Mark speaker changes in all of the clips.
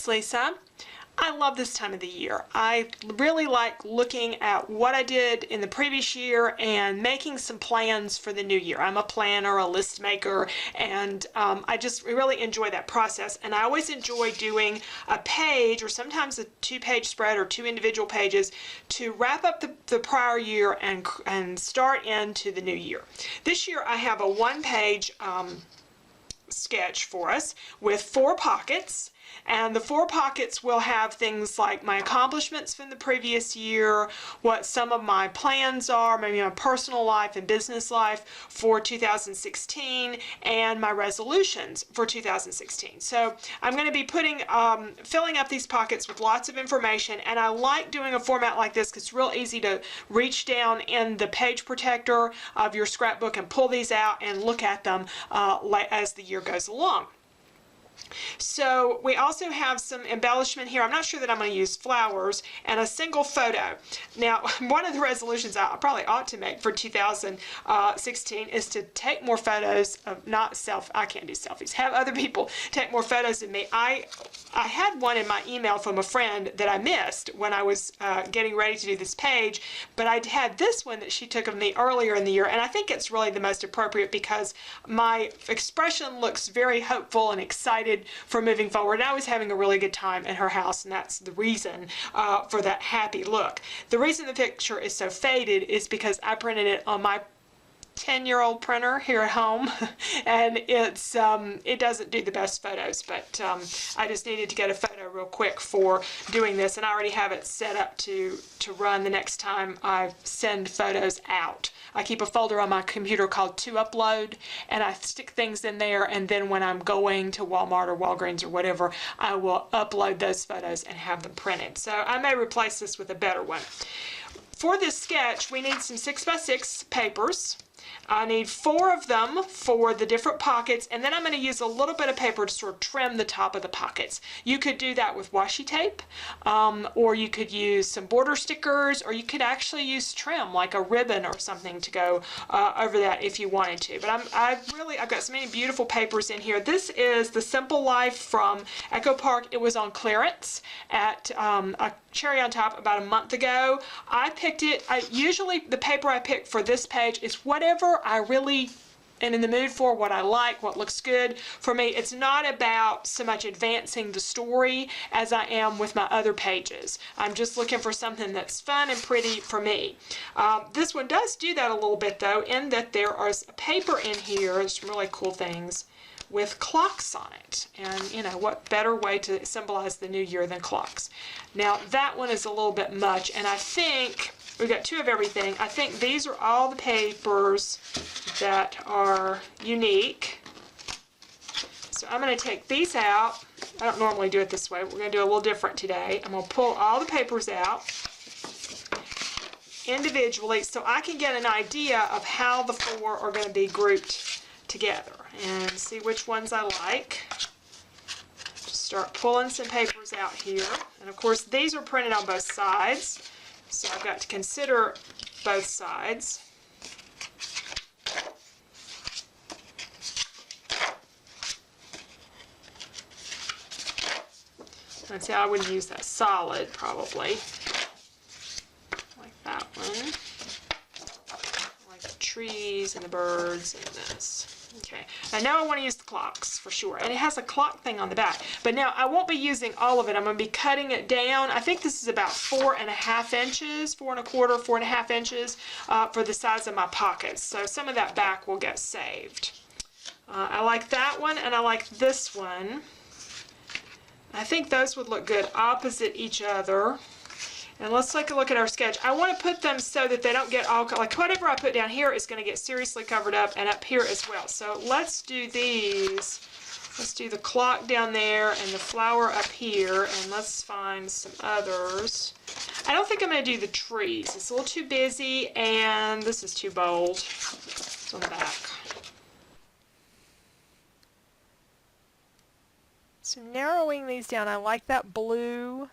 Speaker 1: it's Lisa. I love this time of the year. I really like looking at what I did in the previous year and making some plans for the new year. I'm a planner, a list maker, and I just really enjoy that process. And I always enjoy doing a page or sometimes a two-page spread or two individual pages to wrap up the prior year and start into the new year. This year I have a one-page sketch for us with 4 pockets. And the 4 pockets will have things like my accomplishments from the previous year, what some of my plans are, maybe my personal life and business life for 2016, and my resolutions for 2016. So I'm going to be filling up these pockets with lots of information, and I like doing a format like this because it's real easy to reach down in the page protector of your scrapbook and pull these out and look at them as the year goes along. So we also have some embellishment here. I'm not sure that I'm going to use flowers, and a single photo. Now, one of the resolutions I probably ought to make for 2016 is to take more photos of I can't do selfies, have other people take more photos of me. I had one in my email from a friend that I missed when I was getting ready to do this page, but I had this one that she took of me earlier in the year, and I think it's really the most appropriate because my expression looks very hopeful and excited for moving forward. And I was having a really good time in her house, and that's the reason for that happy look. The reason the picture is so faded is because I printed it on my 10-year-old printer here at home, and it doesn't do the best photos, but I just needed to get a photo real quick for doing this, and I already have it set up to run the next time I send photos out. I keep a folder on my computer called To Upload, and I stick things in there, and then when I'm going to Walmart or Walgreens or whatever, I will upload those photos and have them printed. So I may replace this with a better one. For this sketch, we need some 6x6 papers. I need 4 of them for the different pockets, and then I'm going to use a little bit of paper to sort of trim the top of the pockets. You could do that with washi tape, or you could use some border stickers, or you could actually use trim, like a ribbon or something to go over that if you wanted to. But I've got so many beautiful papers in here. This is the Simple Life from Echo Park. It was on clearance at a cherry on top about a month ago. I picked it. Usually the paper I pick for this page is whatever I really am in the mood for, what I like, what looks good. For me, it's not about so much advancing the story as I am with my other pages. I'm just looking for something that's fun and pretty for me. This one does do that a little bit though, in that there is paper in here, some really cool things, with clocks on it. And you know, what better way to symbolize the new year than clocks. Now that one is a little bit much, and I think we've got 2 of everything. I think these are all the papers that are unique. So I'm going to take these out. I don't normally do it this way. We're going to do a little different today. I'm going to pull all the papers out individually so I can get an idea of how the 4 are going to be grouped together and see which ones I like. Just start pulling some papers out here. And of course these are printed on both sides, so I've got to consider both sides. And see, I would use that solid probably, like that one, like the trees and the birds and this. Okay, and now I want to use the clocks for sure, and it has a clock thing on the back. But now I won't be using all of it. I'm going to be cutting it down. I think this is about 4.5 inches, 4 1/4, 4.5 inches for the size of my pockets. So some of that back will get saved. I like that one, and I like this one. I think those would look good opposite each other. And let's take a look at our sketch. I want to put them so that they don't get all, like whatever I put down here is going to get seriously covered up, and up here as well. So let's do these. Let's do the clock down there and the flower up here, and let's find some others. I don't think I'm going to do the trees. It's a little too busy, and this is too bold. It's on the back. So narrowing these down, I like that blue.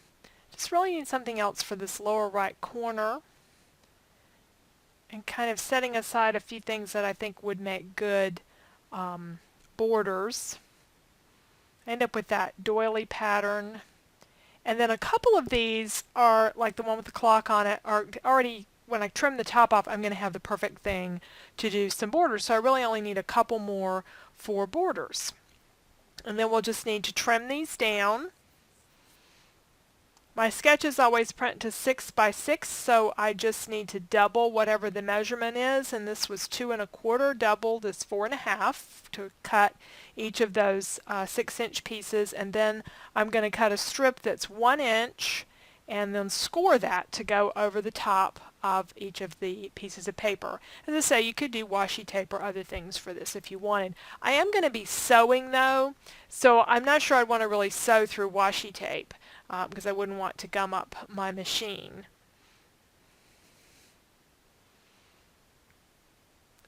Speaker 1: Just really need something else for this lower right corner, and kind of setting aside a few things that I think would make good borders. I end up with that doily pattern And then a couple of these are, like the one with the clock on it, are already, when I trim the top off, I'm going to have the perfect thing to do some borders. So I really only need a couple more for borders. And then we'll just need to trim these down. My sketches always print to 6 by 6, so I just need to double whatever the measurement is, and this was 2 1/4, doubled is 4 1/2 to cut each of those 6-inch pieces, and then I'm going to cut a strip that's 1 inch and then score that to go over the top of each of the pieces of paper. As I say, you could do washi tape or other things for this if you wanted. I am going to be sewing though, so I'm not sure I'd want to really sew through washi tape. Because I wouldn't want to gum up my machine.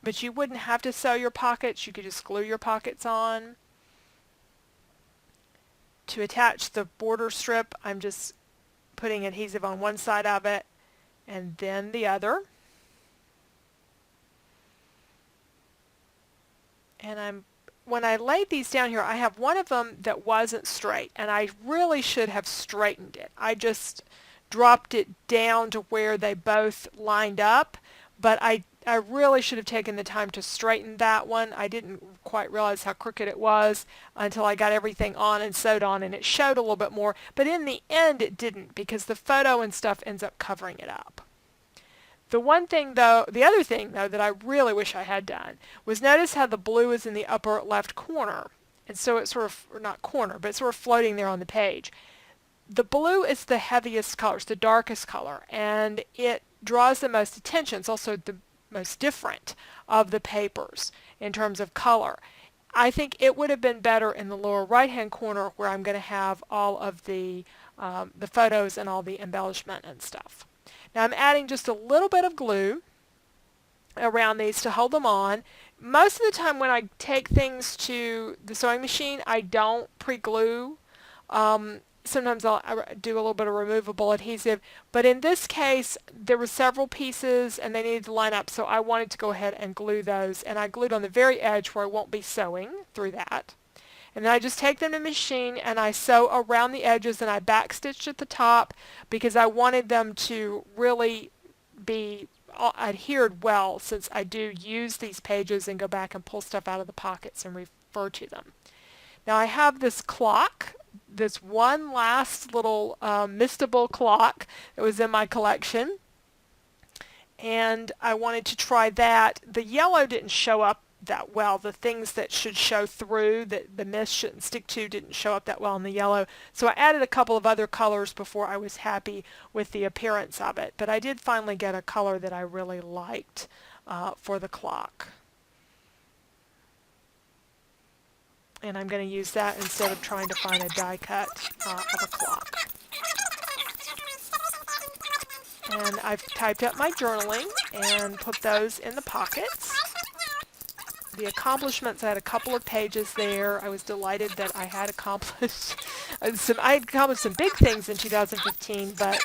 Speaker 1: But you wouldn't have to sew your pockets. You could just glue your pockets on. To attach the border strip, I'm just putting adhesive on one side of it and then the other. And when I laid these down here, I have one of them that wasn't straight, and I really should have straightened it. I just dropped it down to where they both lined up, but I really should have taken the time to straighten that one. I didn't quite realize how crooked it was until I got everything on and sewed on, and it showed a little bit more, but in the end it didn't, because the photo and stuff ends up covering it up. The other thing though that I really wish I had done was notice how the blue is in the upper left corner. And so it's sort of, or not corner, but it's sort of floating there on the page. The blue is the heaviest color, it's the darkest color, and it draws the most attention. It's also the most different of the papers in terms of color. I think it would have been better in the lower right-hand corner where I'm going to have all of the photos and all the embellishment and stuff. Now I'm adding just a little bit of glue around these to hold them on. Most of the time when I take things to the sewing machine, I don't pre-glue. Sometimes I'll do a little bit of removable adhesive, but in this case there were several pieces and they needed to line up, so I wanted to go ahead and glue those, and I glued on the very edge where I won't be sewing through that. And then I just take them to the machine and I sew around the edges, and I backstitched at the top because I wanted them to really be adhered well, since I do use these pages and go back and pull stuff out of the pockets and refer to them. Now I have this clock, this one last little mistable clock that was in my collection, and I wanted to try that. The yellow didn't show up that well. The things that should show through, that the mist shouldn't stick to, didn't show up that well in the yellow. So I added a couple of other colors before I was happy with the appearance of it. But I did finally get a color that I really liked for the clock. And I'm going to use that instead of trying to find a die cut of a clock. And I've typed up my journaling and put those in the pockets. The accomplishments, I had a couple of pages there. I was delighted that I had accomplished some big things in 2015, but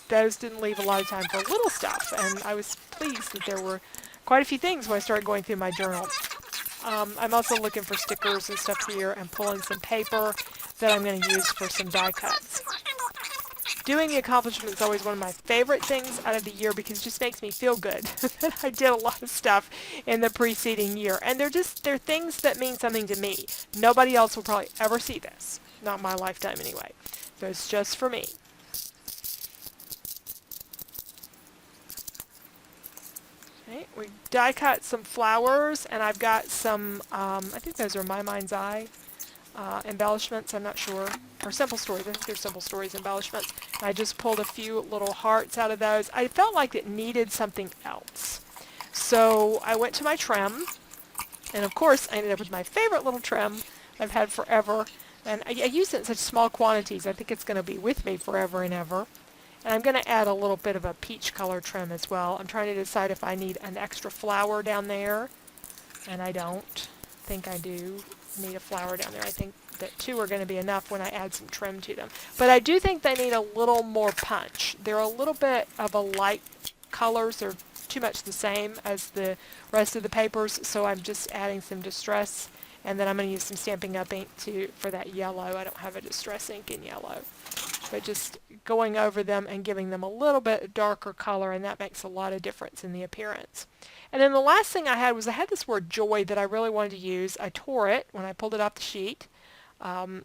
Speaker 1: those didn't leave a lot of time for little stuff. And I was pleased that there were quite a few things when I started going through my journal. I'm also looking for stickers and stuff here and pulling some paper that I'm going to use for some die cuts. Doing the accomplishments is always one of my favorite things out of the year because it just makes me feel good that I did a lot of stuff in the preceding year. And they're things that mean something to me. Nobody else will probably ever see this. Not my lifetime anyway. So it's just for me. Okay, we die cut some flowers, and I've got some, I think those are My Mind's Eye embellishments, I'm not sure, or Simple Stories. I think they're Simple Stories embellishments. I just pulled a few little hearts out of those. I felt like it needed something else. So I went to my trim, and of course I ended up with my favorite little trim I've had forever. And I use it in such small quantities. I think it's going to be with me forever and ever. And I'm going to add a little bit of a peach color trim as well. I'm trying to decide if I need an extra flower down there, and I don't think I do need a flower down there. I think that 2 are going to be enough when I add some trim to them. But I do think they need a little more punch. They're a little bit of a light colors. They're too much the same as the rest of the papers, so I'm just adding some distress, and then I'm going to use some Stampin' Up! Ink for that yellow. I don't have a distress ink in yellow. but just going over them and giving them a little bit darker color, and that makes a lot of difference in the appearance. And then the last thing I had this word joy that I really wanted to use. I tore it when I pulled it off the sheet. And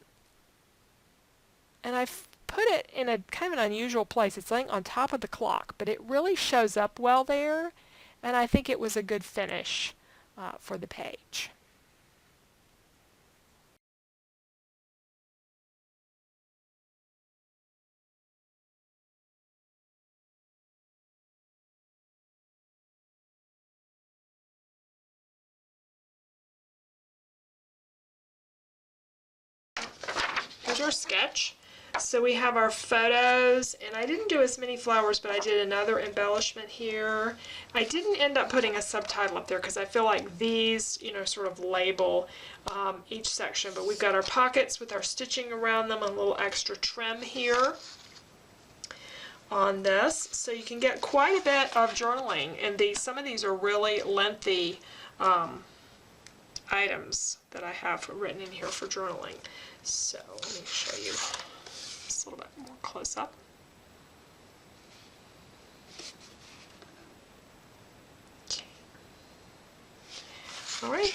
Speaker 1: I've put it in a kind of an unusual place. It's laying on top of the clock, but it really shows up well there, and I think it was a good finish for the page. Here's our sketch. So we have our photos, and I didn't do as many flowers, but I did another embellishment here. I didn't end up putting a subtitle up there because I feel like these, sort of label each section. But we've got our pockets with our stitching around them, a little extra trim here on this. So you can get quite a bit of journaling, and some of these are really lengthy items that I have written in here for journaling. So let me show you a little bit more close up. Okay. All right,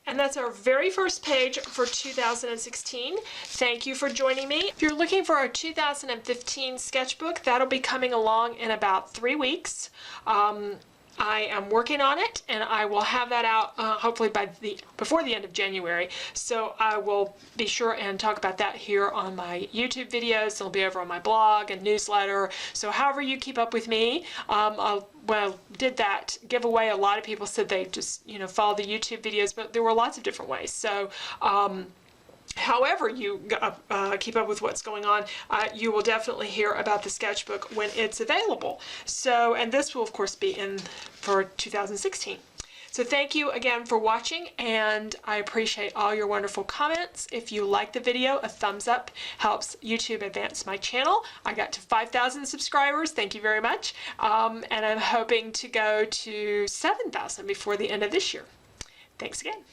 Speaker 1: and that's our very first page for 2016. Thank you for joining me. If you're looking for our 2015 sketchbook, that'll be coming along in about 3 weeks. I am working on it, and I will have that out hopefully before the end of January. So I will be sure and talk about that here on my YouTube videos. It'll be over on my blog and newsletter. So however you keep up with me, did that giveaway. A lot of people said they just follow the YouTube videos, but there were lots of different ways. So however you keep up with what's going on, you will definitely hear about the sketchbook when it's available. So, and this will of course be in for 2016. So thank you again for watching, and I appreciate all your wonderful comments. If you like the video, a thumbs up helps YouTube advance my channel. I got to 5,000 subscribers. Thank you very much. And I'm hoping to go to 7,000 before the end of this year. Thanks again.